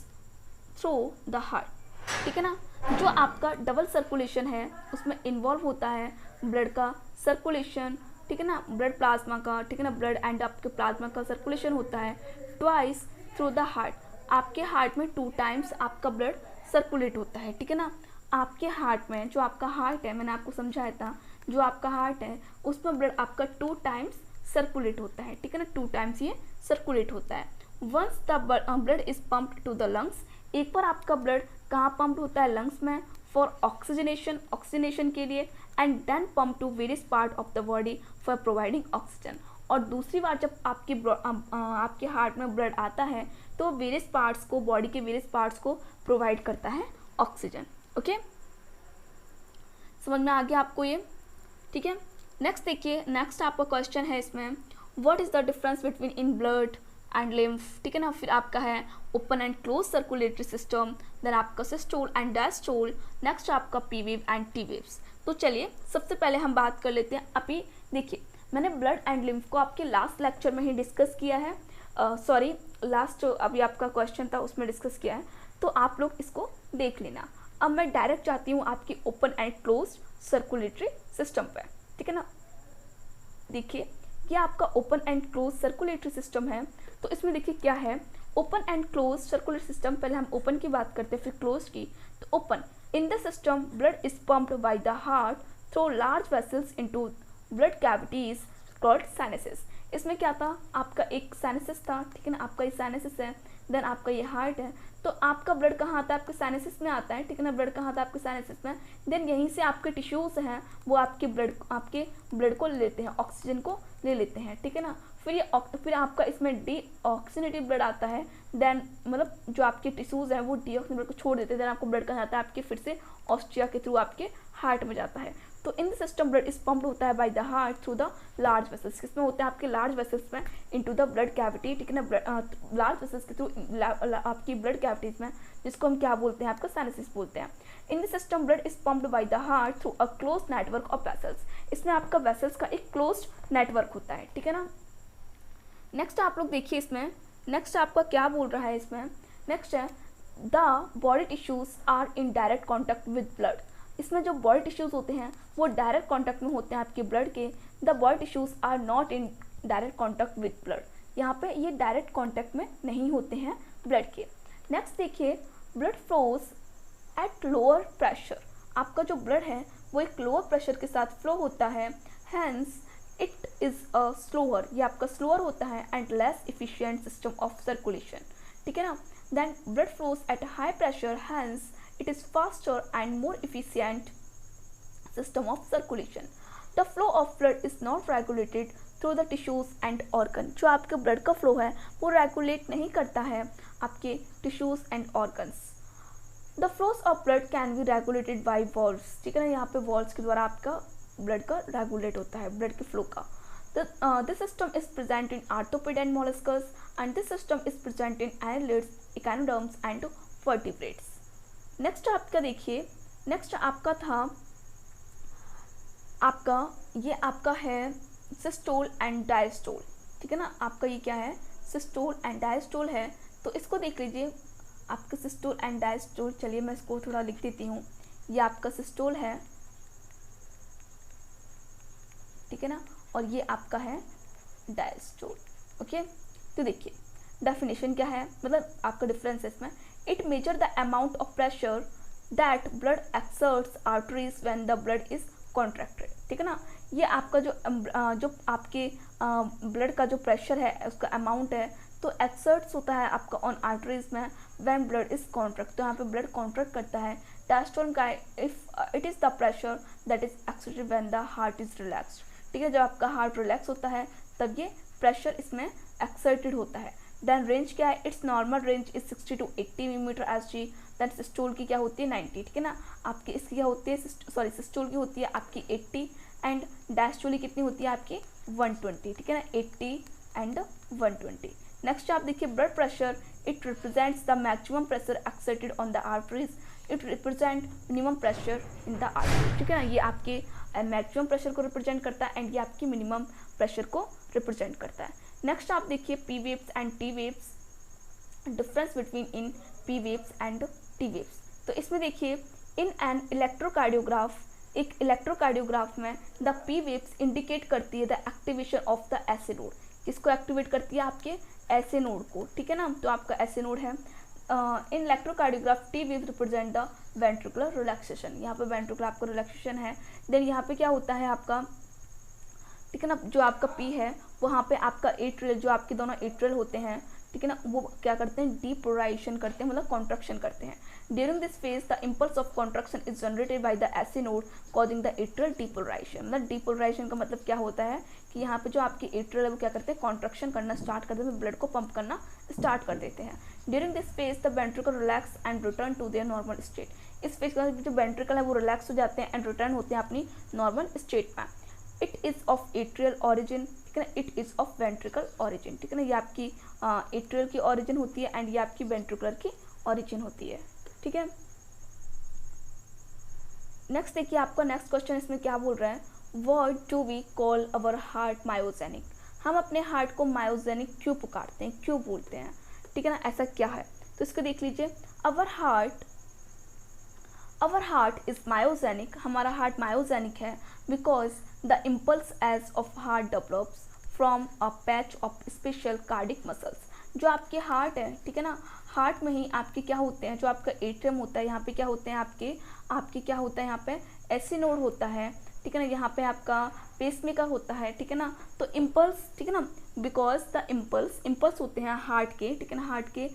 through the heart. ठीक है ना, जो आपका डबल सर्कुलेशन है उसमें इन्वॉल्व होता है ब्लड का सर्कुलेशन, ठीक है ना, ब्लड प्लाज्मा का, ठीक है ना, ब्लड एंड आपके प्लाज्मा का सर्कुलेशन होता है ट्वाइस थ्रू द हार्ट। आपके हार्ट में 2 टाइम्स आपका ब्लड सर्कुलेट होता है। ठीक है ना, आपके हार्ट में जो आपका हार्ट है, मैंने आपको समझाया था, जो आपका हार्ट है उसमें ब्लड आपका 2 टाइम्स सर्कुलेट होता है। ठीक है ना, 2 टाइम्स ये सर्कुलेट होता है। Once the blood is pumped to the lungs, एक बार आपका ब्लड कहाँ पंप होता है, लंग्स में, फॉर ऑक्सीजनेशन के लिए, and then pump to various part of the body for providing oxygen. और दूसरी बार जब आपके हार्ट में ब्लड आता है तो वेरियस पार्ट्स को, बॉडी के वेरियस पार्ट्स को प्रोवाइड करता है ऑक्सीजन। ओके, समझ में आ गया आपको ये? ठीक है, नेक्स्ट देखिए, नेक्स्ट आपका क्वेश्चन है इसमें, what is the difference between in blood and lymph. ठीक है ना, फिर आपका है open and close circulatory system, then आपका सिस्टोल एंड डायस्टोल, नेक्स्ट आपका P wave and T waves. तो चलिए सबसे पहले हम बात कर लेते हैं। अभी देखिए, मैंने ब्लड एंड लिम्फ को आपके लास्ट लेक्चर में ही डिस्कस किया है, सॉरी लास्ट जो अभी आपका क्वेश्चन था उसमें डिस्कस किया है, तो आप लोग इसको देख लेना। अब मैं डायरेक्ट जाती हूँ आपकी open and close circulatory system पे। ठीक है ना, देखिए ये आपका open and close circulatory system है। तो इसमें देखिए क्या है, open and close circulatory system, पहले हम ओपन की बात करते हैं फिर क्लोज की। तो open, in the system blood is pumped by the heart through large vessels into blood cavities called sinuses. इसमें क्या था, आपका एक साइनसेस था, ठीक है ना, आपका ये साइनसेस है, देन आपका ये हार्ट है। तो आपका ब्लड कहाँ आता है, आपके साइनसेस में आता है। ठीक है ना, ब्लड कहाँ आता है, आपके साइनसेस में। देन यहीं से आपके टिश्यूज हैं वो आपके ब्लड को ले लेते हैं, ऑक्सीजन को ले लेते हैं। ठीक है ना, फिर आपका इसमें डी ऑक्सीनेटेड ब्लड आता है। देन मतलब जो आपके टिश्यूज हैं वो डी ऑक्सीनेटेड ब्लड को छोड़ देते हैं। देन आपको ब्लड कहाँ जाता है, आपके फिर से ऑस्ट्रिया के थ्रू आपके हार्ट में जाता है। तो in the system blood is pumped होता है by the heart through the large vessels. किसमें होते हैं, आपके लार्ज वेसल्स में, इनटू द ब्लड कैविटी। ठीक है ना, लार्ज वेसल्स के थ्रू आपकी ब्लड कैविटीज में, जिसको हम क्या बोलते हैं, आपका साइनसेस बोलते हैं। In the system blood is pumped by the heart through a close network of vessels. इसमें आपका वेसल्स का एक क्लोज नेटवर्क होता है। ठीक है ना, नेक्स्ट आप लोग देखिए इसमें, नेक्स्ट आपका क्या बोल रहा है इसमें, नेक्स्ट है the body tissues are in direct contact with blood. इसमें जो बॉडी टिश्यूज होते हैं वो डायरेक्ट कॉन्टैक्ट में होते हैं आपके ब्लड के। The body tissues are not in direct contact with blood, यहाँ पे ये डायरेक्ट कॉन्टैक्ट में नहीं होते हैं ब्लड के। नेक्स्ट देखिए, blood flows at lower pressure. आपका जो ब्लड है वो एक लोअर प्रेशर के साथ फ्लो होता है, hence it is a slower, ये आपका स्लोअर होता है, and less efficient system of circulation. ठीक है ना, then blood flows at high pressure, hence it is faster and more efficient system of circulation. The flow of blood is not regulated through the tissues and organ. जो आपके blood का flow है वो regulate नहीं करता है आपके tissues and organs. The flows of blood can be regulated by valves. ठीक है ना, यहाँ पे वॉल्व्स के द्वारा आपका ब्लड का रेगुलेट होता है, ब्लड के फ्लो का। This system is present in arthropod and molluscs, and this system is present in annelids, echinoderms and vertebrates. Next आपका देखिए, नेक्स्ट आपका था आपका ये आपका है सिस्टोल एंड डायस्टोल। ठीक है ना, आपका ये क्या है, सिस्टोल एंड डायस्टोल है। तो इसको देख लीजिए, आपका सिस्टोल एंड डायस्टोल, चलिए मैं इसको थोड़ा लिख देती हूँ। ये आपका सिस्टोल है, ठीक है ना, और ये आपका है डायस्टोल। ओके, तो देखिए डेफिनेशन क्या है, मतलब आपका डिफरेंस है इसमें। It measure the amount of pressure that blood exerts arteries when the blood is contracted. ठीक है ना, ये आपका जो आपके ब्लड का जो प्रेशर है उसका अमाउंट है, तो एक्सर्ट्स होता है आपका ऑन आर्टरीज में व्हेन ब्लड इज कॉन्ट्रैक्ट, तो यहाँ पे ब्लड कॉन्ट्रैक्ट करता है। डायस्टोल का if it is the pressure that is exerted when the heart is relaxed. ठीक है, जब आपका हार्ट रिलैक्स होता है तब ये प्रेशर इसमें एक्सर्टेड होता है। देन रेंज क्या है, its normal range is 60 to 80 millimetre SG. Then systole की क्या होती है 90। ठीक है ना, आपकी इसकी क्या होती है, सॉरी सिस्टोल की होती है आपकी 80 एंड डायस्टोल की कितनी होती है आपकी 120। ठीक है ना, 80 एंड 120। नेक्स्ट आप देखिए blood pressure, it represents the maximum pressure exerted on the arteries, it represent minimum pressure in the artery. ठीक है ना, ये आपके मैक्सिमम प्रेशर को रिप्रेजेंट करता है एंड ये आपकी मिनिमम प्रेशर को रिप्रेजेंट करता है। नेक्स्ट आप देखिए P waves and T waves, difference between in P waves and T waves. तो इसमें देखिए इन एन इलेक्ट्रोकार्डियोग्राफ, एक इलेक्ट्रोकार्डियोग्राफ में द पी वेव्स इंडिकेट करती है the activation of the essay node. किसको एक्टिवेट करती है? आपके एसे नोड को, ठीक है ना। तो आपका एसे नोड है। In electrocardiograph T wave represent the ventricular relaxation, यहाँ पे वेंट्रिकुलर आपका रिलैक्सेशन है। देन यहाँ पे क्या होता है आपका, ठीक है ना, जो आपका पी है वहाँ पे आपका एट्रियल, जो आपके दोनों एट्रियल होते हैं, ठीक है ना, वो क्या करते हैं? डीपोलराइजेशन करते हैं, मतलब कॉन्ट्रैक्शन करते हैं। During this phase the impulse of contraction is generated by the essay node causing the atrial depolarisation. मतलब डीपोलराइजेशन का मतलब क्या होता है कि यहाँ पे जो आपके एट्रियल है वो क्या करते हैं? कॉन्ट्रैक्शन करना स्टार्ट कर देते हैं, ब्लड को पंप करना स्टार्ट कर देते हैं। During this phase the ventricle relax and return to their normal state. इस फेज का जो वेंट्रिकल है वो रिलैक्स हो जाते हैं एंड रिटर्न होते हैं अपनी नॉर्मल स्टेट में। It is of atrial origin, ठीक है ना, it is of ventricle origin, ठीक है ना। ये आपकी एट्रियल की ऑरिजिन होती है एंड ये आपकी वेंट्रिकुलर की ऑरिजिन होती है, ठीक है। नेक्स्ट देखिए आपका नेक्स्ट क्वेश्चन इसमें क्या बोल रहा है, what do we call our heart myogenic. हम अपने हार्ट को मायोजेनिक क्यों पुकारते हैं, क्यों बोलते हैं, ठीक है ना, ऐसा क्या है? तो इसको देख लीजिए, अवर हार्ट इज मायोजेनिक, हमारा हार्ट मायोजेनिक है because the impulse as of heart develops from a patch of special cardiac muscles. जो आपके हार्ट है, ठीक है ना, हार्ट में ही आपके क्या होते हैं, जो आपका एट्रियम होता है यहाँ पे क्या होते हैं आपके क्या होता है, यहाँ पे एसे नोड होता है, ठीक है ना, यहाँ पे आपका पेसमेकर होता है, ठीक है ना। तो इम्पल्स, ठीक है ना, बिकॉज द इम्पल्स होते हैं हार्ट के, ठीक है ना, हार्ट के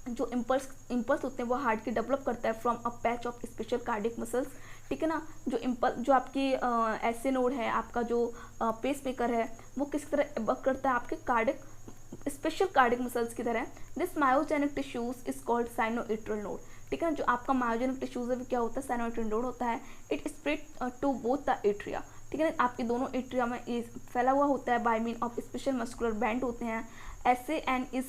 जो इम्पल्स होते हैं वो हार्ट के डेवलप करता है from a patch of special cardiac muscles, ठीक है ना। जो आपकी एसे नोड है, आपका जो पेसमेकर है, वो किस तरह वर्क करता है? आपके कार्डिक स्पेशल कार्डिक मसल्स की तरह। This myogenic tissues is called sinoatrial node, ठीक है ना। जो आपका मायोजेनिक टिश्यूज है वो क्या होता है? साइनोएट्रियल नोड होता है। It spread to both the atria, ठीक है ना, आपके दोनों एट्रिया में ये फैला हुआ होता है by mean of special muscular band होते हैं। SA N is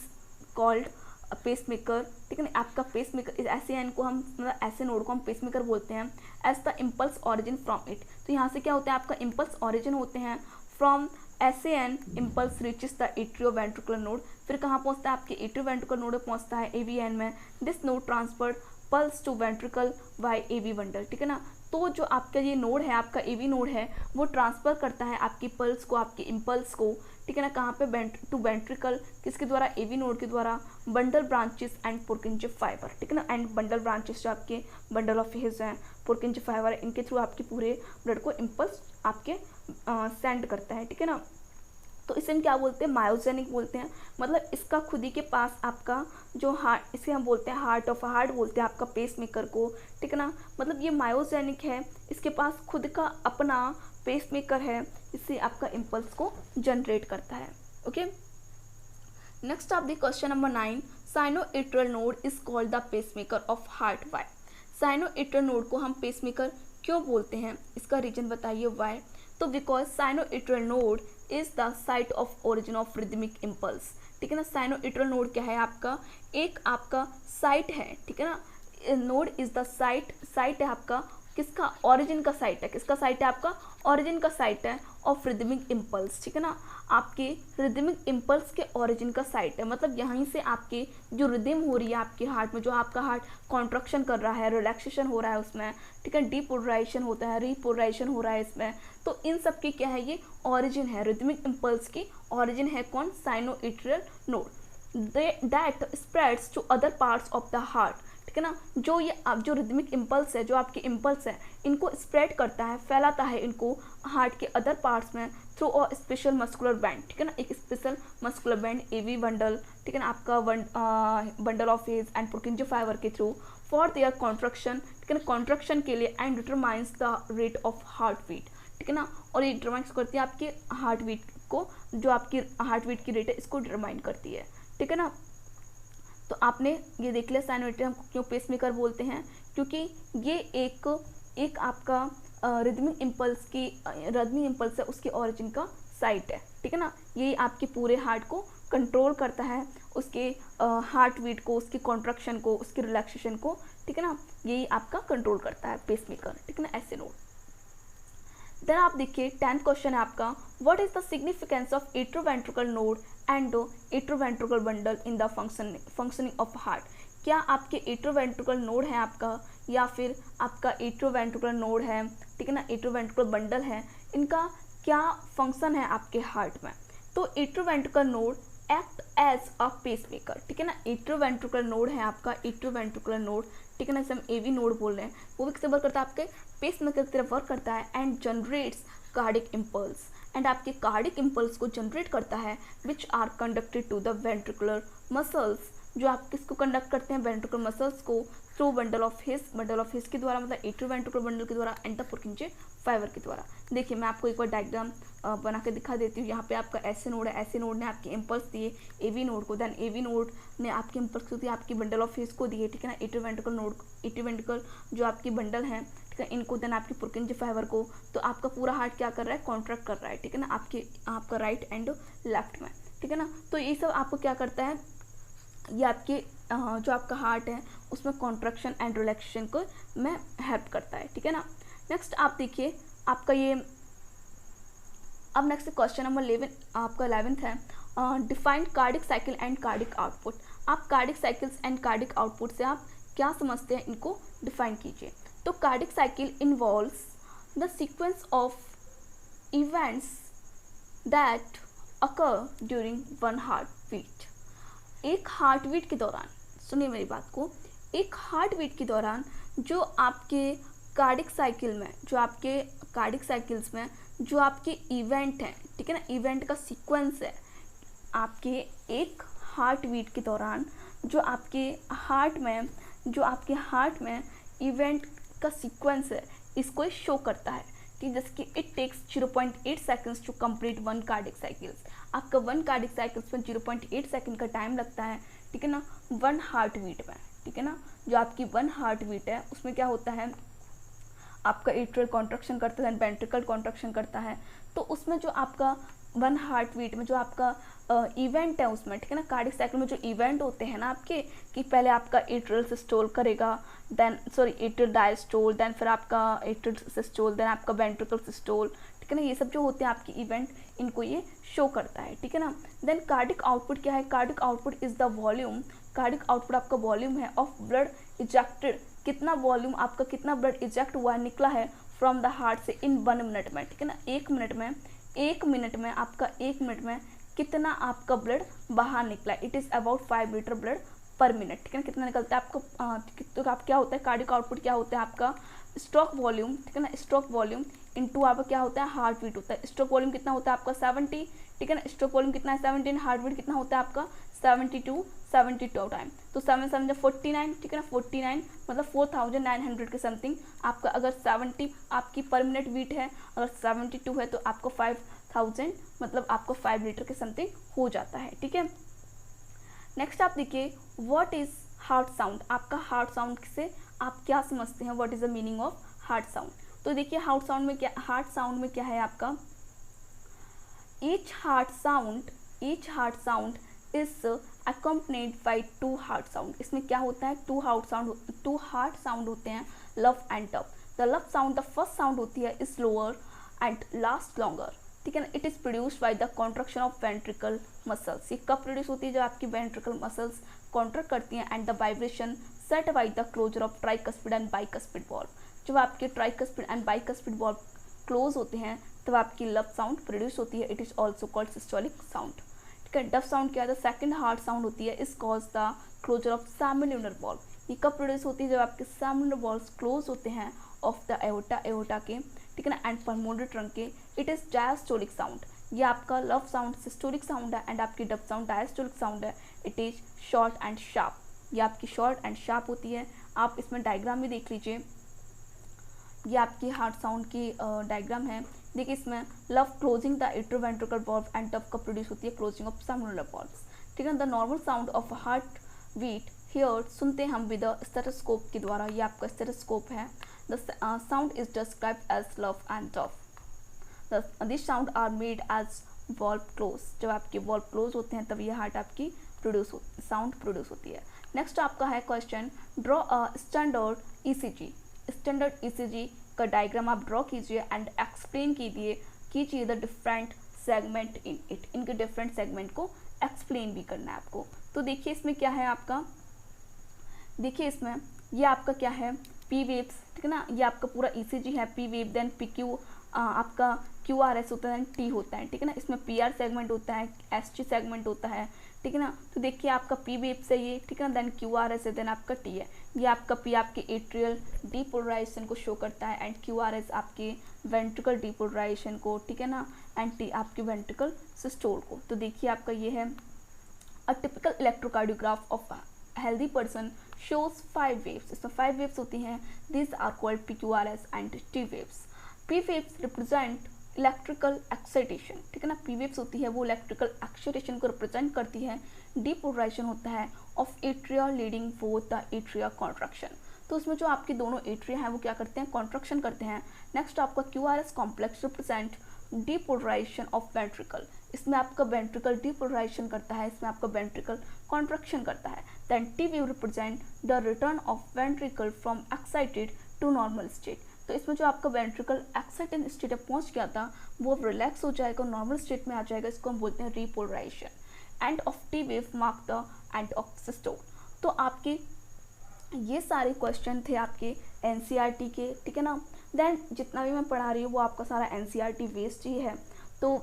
called pacemaker, ठीक है ना, आपका पेसमेकर ऐसे एन को हम, मतलब ऐसे नोड को हम पेसमेकर बोलते हैं। As the impulse origin from it, तो यहाँ से क्या होता है? आपका इम्पल्स ऑरिजिन होते हैं from SA N, impulse reaches the atrio ventricular node, फिर कहाँ पहुँचता है? आपके एट्रियो वेंट्रिकुलर नोड में पहुँचता है, AVN में। This node transferred pulse to ventricle by AV bundle, ठीक है ना। तो जो आपका ये नोड है, आपका AV नोड है, वो ट्रांसफ़र करता है आपकी पल्स को, आपके इम्पल्स को, ठीक है ना, कहाँ पे? टू वेंट्रिकल, किसके द्वारा? AV नोड के द्वारा। Bundle branches and Purkinje fibre, ठीक है ना, एंड बंडल ब्रांचेस जो आपके बंडल ऑफ हेज हैं, पुरकिंजे फाइबर, इनके थ्रू आपके पूरे ब्लड को इम्पल्स आपके सेंड करता है, ठीक है ना। तो इसे हम क्या बोलते हैं? मायोजेनिक बोलते हैं। मतलब इसका खुद ही के पास आपका जो हार्ट, इसे हम बोलते हैं हार्ट ऑफ हार्ट बोलते हैं आपका पेसमेकर को, ठीक है ना। मतलब ये मायोजेनिक है, इसके पास खुद का अपना पेसमेकर है, इससे आपका इम्पल्स को जनरेट करता है। ओके, नेक्स्ट आप देखिए question number 9, sinoatrial node is called the pacemaker of heart. Why? Sinoatrial node को हम पेसमेकर क्यों बोलते हैं, इसका रीजन बताइए वाई। तो because sinoatrial node is the site of origin of rhythmic impulse, ठीक है ना। साइनोएट्रियल नोड क्या है? आपका एक आपका साइट है, ठीक है ना। नोड इज द साइट है आपका, किसका? ओरिजिन का साइट है, किसका साइट है? आपका ओरिजिन का साइट है ऑफ रिदमिक इम्पल्स, ठीक है ना। आपके रिदमिक इम्पल्स के ओरिजिन का साइट है, मतलब यहीं से आपके जो रिदम हो रही है आपके हार्ट में, जो आपका हार्ट कॉन्ट्रैक्शन कर रहा है, रिलैक्सेशन हो रहा है उसमें, ठीक है, डीपोलराइजेशन होता है, रीपोलराइजेशन हो रहा है इसमें, तो इन सब की क्या है? ये ओरिजिन है, रिदमिक इम्पल्स की ओरिजिन है कौन? Sinoatrial node. That spreads to other parts of the heart, ठीक है ना। जो ये अब जो रिदमिक इम्पल्स है, जो आपके इम्पल्स है, इनको स्प्रेड करता है, फैलाता है इनको हार्ट के अदर पार्ट्स में through a special muscular band, ठीक है ना, एक special muscular band AV bundle, ठीक है ना, आपका bundle of His and Purkinje fibre के थ्रू फॉर देयर कॉन्ट्रैक्शन, ठीक है ना, कॉन्ट्रैक्शन के लिए, and determines the rate of heart beat, ठीक है ना। और ये डिटरमाइन करती है आपके हार्ट बीट को, जो आपकी हार्ट बीट की रेट है इसको डिटरमाइन करती है, ठीक है ना। तो आपने ये देख लिया साइनोएट्रियल हम क्यों पेसमेकर बोलते हैं, क्योंकि ये एक आपका रिदमिक इम्पल्स है, उसके ओरिजिन का साइट है, ठीक है ना। ये आपके पूरे हार्ट को कंट्रोल करता है, उसके हार्ट बीट को, उसकी कॉन्ट्रैक्शन को, उसकी रिलैक्सेशन को, ठीक है ना, यही आपका कंट्रोल करता है पेसमेकर, ठीक है ना, ऐसे नोड। देन आप देखिए 10th क्वेश्चन है आपका, what is the significance of atrioventricular node and atrioventricular bundle in the functioning of heart. क्या आपके एट्रोवेंट्रिकल नोड है आपका, या फिर आपका एट्रोवेंट्रिकल नोड है, ठीक है ना, एट्रोवेंट्रिकल बंडल है, इनका क्या फंक्शन है आपके हार्ट में। तो atrioventricular node act as a pacemaker, ठीक है ना, एट्रोवेंट्रिकल नोड है आपका, एट्रोवेंट्रिकुलर नोड, ठीक है ना, इसे हम एवी नोड बोल रहे हैं, वो भी किससे वर्क करता है, आपके पेस मेकर की तरह वर्क करता है, and generates cardiac impulse, and आपके कार्डिक इम्पल्स को जनरेट करता है, which are conducted to the ventricular muscles, जो आप किसको कंडक्ट करते हैं, वेंट्रिकुलर मसल्स को, थ्रू बंडल ऑफ हिस के द्वारा, मतलब एट्रोवेंट्रिकुलर बंडल के द्वारा, एंड द पुरकिंजे फाइबर के द्वारा। देखिए मैं आपको एक बार डायग्राम बना के दिखा देती हूँ। यहाँ पे आपका ऐसे नोड है, ऐसे नोड ने आपके इम्पल्स दिए एवी नोड को, देन एवी नोड ने आपके इम्पल्स को दिए आपकी बंडल ऑफ हिस को दिए, ठीक है ना, एट्रोवेंट्रिकल नोड, एट्रोवेंट्रिकल जो आपकी बंडल है, ठीक है, इनको, देन आपकी पुरकिंजे फाइबर को। तो आपका पूरा हार्ट क्या कर रहा है, कॉन्ट्रैक्ट कर रहा है, ठीक है ना, आपका राइट एंड लेफ्ट में, ठीक है ना। तो ये सब आपको क्या करता है, ये आपके जो आपका हार्ट है उसमें कॉन्ट्रैक्शन एंड रिलैक्सेशन को में हेल्प करता है, ठीक है ना। नेक्स्ट आप देखिए आपका ये, अब नेक्स्ट क्वेश्चन नंबर 11 आपका 11th है, define cardiac cycle and cardiac output. आप cardiac cycles and cardiac output से आप क्या समझते हैं, इनको डिफाइन कीजिए। तो cardiac cycle involves the sequence of events that occur during one heartbeat. एक हार्ट बीट के दौरान, सुनिए मेरी बात को, एक हार्ट बीट के दौरान जो आपके कार्डिक साइकिल में, जो आपके कार्डिक साइकिल्स में जो आपके इवेंट हैं, ठीक है ना, इवेंट का सीक्वेंस है, आपके एक हार्ट बीट के दौरान जो आपके हार्ट में इवेंट का सीक्वेंस है, इसको शो करता है, ठीक, जैसे कि it takes 0.8 seconds to complete one cardiac cycles. आपका वन कार्डिक साइकिल्स में 0.8 सेकंड का टाइम लगता है, ठीक है ना, वन हार्ट बीट में, ठीक है ना। जो आपकी वन हार्ट बीट है उसमें क्या होता है, आपका एट्रियल कॉन्ट्रैक्शन करता है, वेंट्रिकल कॉन्ट्रैक्शन करता है। तो उसमें जो आपका वन हार्ट बीट में जो आपका इवेंट है उसमें, ठीक है ना, कार्डिक साइकिल में जो इवेंट होते हैं ना आपके, कि पहले आपका एट्रियल सिस्टोल करेगा, देन एट्रियल डायस्टोल, देन फिर आपका एट्रियल सिस्टोल, देन आपका वेंट्रिकल सिस्टोल, ठीक है ना, ये सब जो होते हैं आपके इवेंट, इनको ये शो करता है, ठीक है ना। देन कार्डिक आउटपुट क्या है, cardiac output is the volume, cardiac output आपका वॉल्यूम है ऑफ ब्लड इजेक्टेड, कितना वॉल्यूम आपका, कितना ब्लड इजेक्ट हुआ है, निकला है फ्रॉम द हार्ट से इन 1 मिनट में, ठीक है ना, एक मिनट में आपका 1 मिनट में कितना आपका ब्लड बाहर निकला है। It is about 5 litre blood पर मिनट, ठीक है ना, कितना निकलता है आपको। तो आप क्या होता है, कार्डिक आउटपुट क्या होता है आपका, स्ट्रोक वॉल्यूम, ठीक है ना, स्ट्रोक वॉल्यूम इनटू आपका क्या होता है, हार्ट बीट होता है। स्ट्रोक वॉल्यूम कितना होता है आपका 70, ठीक है ना, स्ट्रोक वॉल्यूम कितना है 17, हार्ट बीट कितना होता है आपका 72 टाइम। तो 7 7 49, ठीक है ना, 49 मतलब 4900 के समथिंग आपका, अगर 70 आपकी पर मिनट बीट है, अगर 72 है तो आपको 5000 मतलब आपको 5 लीटर के समथिंग हो जाता है, ठीक है। नेक्स्ट आप देखिए व्हाट इज हार्ट साउंड। आपका हार्ट साउंड से आप क्या समझते हैं, what is the meaning of heart sound. तो देखिए हार्ट साउंड में क्या है आपका, each heart sound is accompanied by 2 heart sound. इसमें क्या होता है, 2 हार्ट साउंड होते हैं, love and tough. The love sound, the first sound होती है is lower and last longer, ठीक है ना। It is produced by the contraction of ventricle muscles. ये कब प्रोड्यूस होती है, जब आपकी वेंट्रिकल मसल्स कॉन्ट्रैक्ट करती हैं, and the vibration set by the closure of tricuspid and bicuspid valve. जब आपके tricuspid and bicuspid valve close होते हैं तब आपकी लव साउंड प्रोड्यूस होती है। It is also called systolic sound, ठीक है। डफ साउंड क्या है, द सेकंड हार्ट साउंड होती है, is cause the closure of semilunar valve. ये कब प्रोड्यूस होती है, जब आपके सेमिल्यूनर वॉल्व्स क्लोज होते हैं ऑफ द एओर्टा के, ठीक है ना, एंड पल्मोनरी ट्रंक के। It is diastolic sound. ये आपका लव साउंड सिस्टोलिक साउंड है, एंड आपकी डफ साउंड डायस्टोलिक साउंड है। It is short and sharp. ये आपकी शॉर्ट एंड शार्प होती है। आप इसमें डायग्राम भी देख लीजिए, ये आपकी हार्ट साउंड की डायग्राम है। देखिए इसमें lub closing the atrioventricular valve and dub कब प्रोड्यूस होती है, क्लोजिंग ऑफ सेमिल्यूनर वॉल्व्स, ठीक है। The normal sound of heart beat hear सुनते हम विद स्टेथोस्कोप के द्वारा। ये आपका स्टेथोस्कोप है। The sound is described as lub and dup. This sound are made as valve close. जब आपके वॉल्व क्लोज होते हैं तब ये हार्ट आपकी साउंड प्रोड्यूस होती है। नेक्स्ट आपका है question, draw a standard ECG. Standard ECG का डायग्राम आप ड्रॉ कीजिए एंड एक्सप्लेन कीजिए the different segment in it, इनके डिफरेंट सेगमेंट को एक्सप्लेन भी करना है आपको। तो देखिए इसमें क्या है आपका, देखिए इसमें ये आपका क्या है, पी वेव्स, ठीक है ना, ये आपका पूरा ईसीजी है, P wave, then P Q आपका क्यू आर एस होता है, टी होता है, ठीक है ना, इसमें पी आर सेगमेंट होता है, एस टी सेगमेंट होता है, ठीक है ना। तो देखिए आपका पी वेव से ये, ठीक है ना, देन क्यू आर एस है, देन आपका टी है। ये आपका पी आपके एट्रियल डीपोलराइजेशन को शो करता है एंड क्यू आर एस आपके वेंट्रिकल डीपोलराइजेशन को, ठीक है ना, एंड टी आपके वेंट्रिकल सिस्टोल को। तो देखिए आपका ये है a typical electrocardiograph of healthy person shows 5 waves, इसमें 5 वेव्स होती हैं, this are called P Q R S and T waves. P waves represent electrical excitation, ठीक है ना, पी वेव्स होती है वो इलेक्ट्रिकल एक्साइटेशन को रिप्रेजेंट करती है। डीपोलराइजेशन होता है of atria leading both the atria contraction, तो उसमें जो आपके दोनों एट्रिया हैं वो क्या करते हैं, कॉन्ट्रैक्शन करते हैं। नेक्स्ट आपका Q R S complex represent depolarisation of ventricle, इसमें आपका वेंट्रिकल डीपोलराइजेशन करता है, इसमें आपका वेंट्रिकल कॉन्ट्रैक्शन करता है। Then T wave represent the return of ventricle from excited to normal state, तो इसमें जो आपका वेंट्रिकल एक्साइटेड स्टेट में पहुंच गया था वो अब रिलैक्स हो जाएगा, नॉर्मल स्टेट में आ जाएगा, इसको हम बोलते हैं repolarisation. End of T wave mark the end of systole. तो आपके ये सारे क्वेश्चन थे आपके एनसीईआरटी के, ठीक है ना। देन जितना भी मैं पढ़ा रही हूँ वो आपका सारा एनसीईआरटी बेस्ड ही है। तो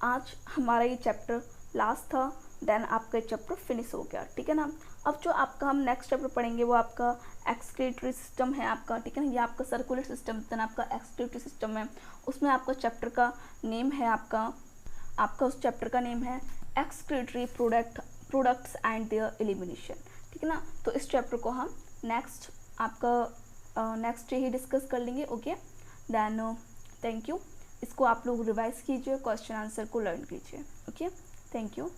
आज हमारा ये चैप्टर लास्ट था, देन आपका चैप्टर फिनिश हो गया, ठीक है ना। अब जो आपका हम नेक्स्ट चैप्टर पढ़ेंगे वो आपका एक्सक्रीटरी सिस्टम है आपका, ठीक है ना, ये आपका सर्कुलर सिस्टम, देन आपका एक्सक्रीटरी सिस्टम है, उसमें आपका चैप्टर का नेम है आपका उस चैप्टर का नेम है excretory products and there elimination, ठीक है ना। तो इस चैप्टर को हम नेक्स्ट डे ही डिस्कस कर लेंगे, ओके। देन थैंक यू, इसको आप लोग रिवाइज कीजिए, क्वेश्चन आंसर को लर्न कीजिए, ओके, थैंक यू।